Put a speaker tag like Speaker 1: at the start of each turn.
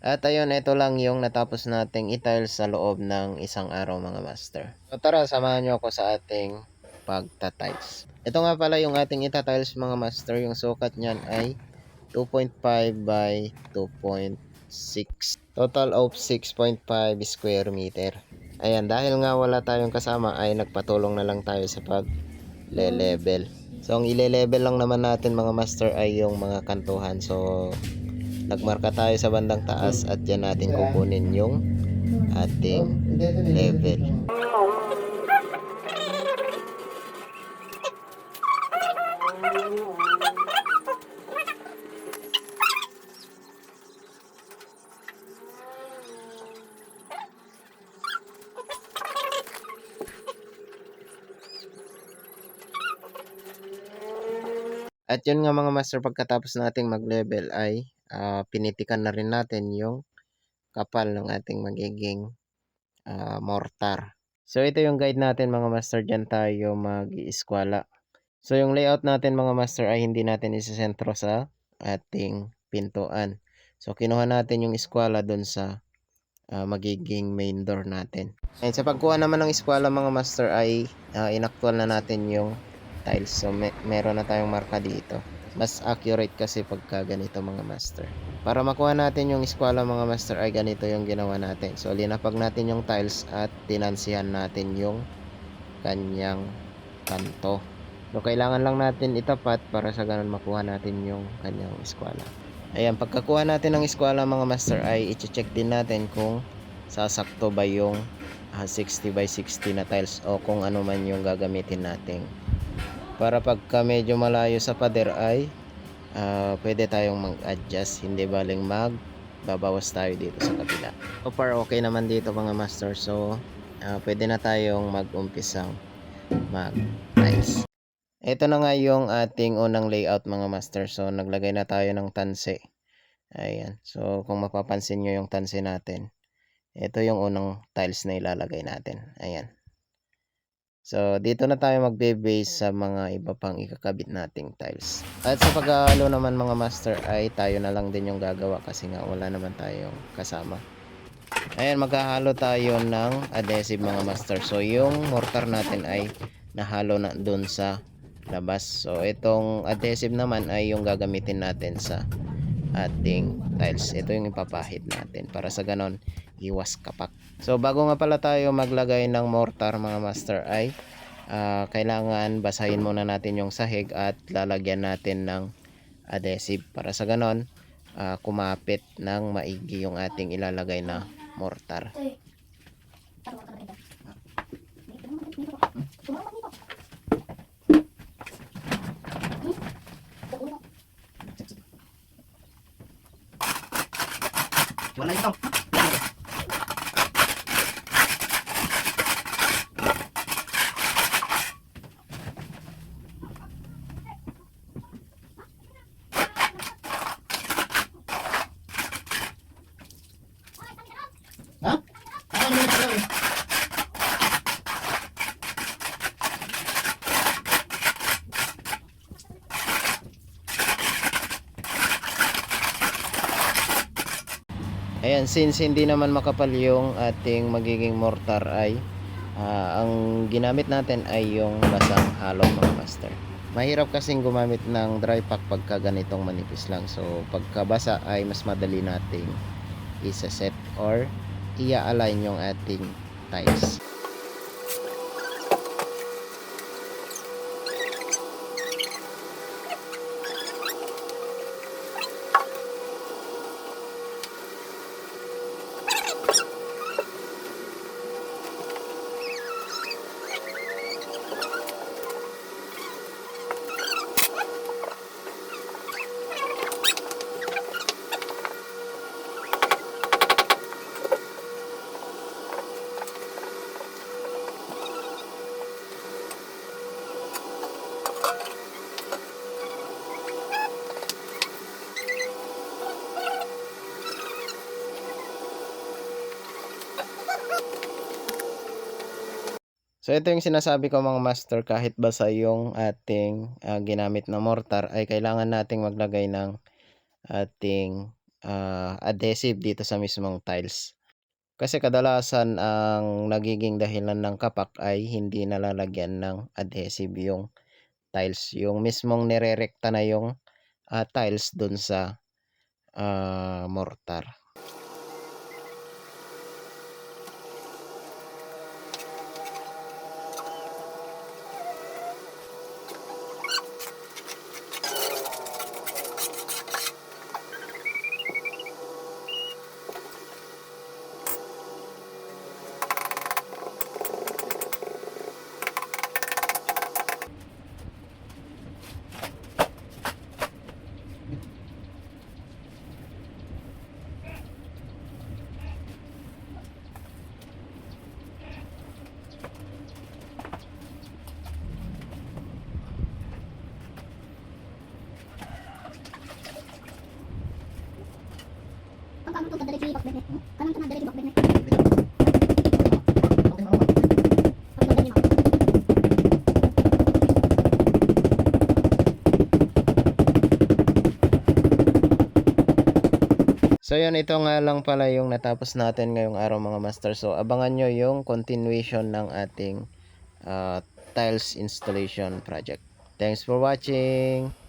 Speaker 1: At ayun, ito lang yung natapos nating i-tiles sa loob ng isang araw mga master. So tara, samahan nyo ako sa ating pagta-tiles. Ito nga pala yung ating ita-tiles mga master. Yung sukat niyan ay 2.5 by 2.6. Total of 6.5 square meter. Ayan, dahil nga wala tayong kasama ay nagpatulong na lang tayo sa pag-level. So ang ile-level lang naman natin mga master ay yung mga kantuhan. So nagmarka tayo sa bandang taas at dyan natin kukunin yung ating level. At yun nga mga master, pagkatapos nating mag-level ay pinitikan na rin natin yung kapal ng ating magiging mortar. So ito yung guide natin mga master, dyan tayo mag-iiskwala. So yung layout natin mga master ay hindi natin isasentro sa ating pintuan. So kinuha natin yung eskwala dun sa magiging main door natin. And sa pagkuha naman ng eskwala mga master ay inaktwal na natin yung tiles. So meron na tayong marka dito. Mas accurate kasi pagka ganito mga master. Para makuha natin yung eskwala mga master ay ganito yung ginawa natin. So linapag natin yung tiles at tinansihan natin yung kanyang kanto. So kailangan lang natin itapat para sa ganun makuha natin yung kanyang eskwala. Ayan, pagkakuha natin ng eskwala mga master ay i-check din natin kung sasakto ba yung 60 by 60 na tiles o kung ano man yung gagamitin natin. Para pagka medyo malayo sa pader ay pwede tayong mag-adjust, hindi baling babawas tayo dito sa kabila. So far okay naman dito mga master, so pwede na tayong mag-umpisang mag-tiles. Ito na nga yung ating unang layout mga master. So naglagay na tayo ng tanse. Ayan. So kung mapapansin nyo yung tanse natin, ito yung unang tiles na ilalagay natin. Ayan. So dito na tayo magbe-base sa mga iba pang ikakabit nating tiles. At sa pag-aalo naman mga master ay tayo na lang din yung gagawa kasi nga wala naman tayong kasama. Ayan, maghahalo tayo ng adhesive mga master. So yung mortar natin ay nahalo na dun sa labas. So itong adhesive naman ay yung gagamitin natin sa ating tiles. Ito yung ipapahid natin para sa ganon iwas kapak. So bago nga pala tayo maglagay ng mortar mga master ay kailangan basahin muna natin yung sahig at lalagyan natin ng adhesive para sa ganon kumapit ng maigi yung ating ilalagay na mortar.
Speaker 2: Wala ito. Ha? Ako naman ito eh.
Speaker 1: Ayan, since hindi naman makapal yung ating magiging mortar ay ang ginamit natin ay yung basang hollow mga master. Mahirap kasing gumamit ng dry pack pagka ganitong manipis lang. So pagka basa ay mas madali nating isa-set or ia-align yung ating tiles. So ito yung sinasabi ko mga master, kahit basa yung ating ginamit na mortar ay kailangan nating maglagay ng ating adhesive dito sa mismong tiles. Kasi kadalasan ang nagiging dahilan ng kapak ay hindi nalalagyan ng adhesive yung tiles, yung mismong nirerekta na yung tiles dun sa mortar.
Speaker 3: Ang kamo to kadali bakbet net. Kanang to kadali bakbet net.
Speaker 2: Okay, mama.
Speaker 3: Pagdali mo.
Speaker 1: So yun, ito nga lang pala yung natapos natin ngayong araw mga master. So abangan nyo yung continuation ng ating tiles installation project. Thanks for watching!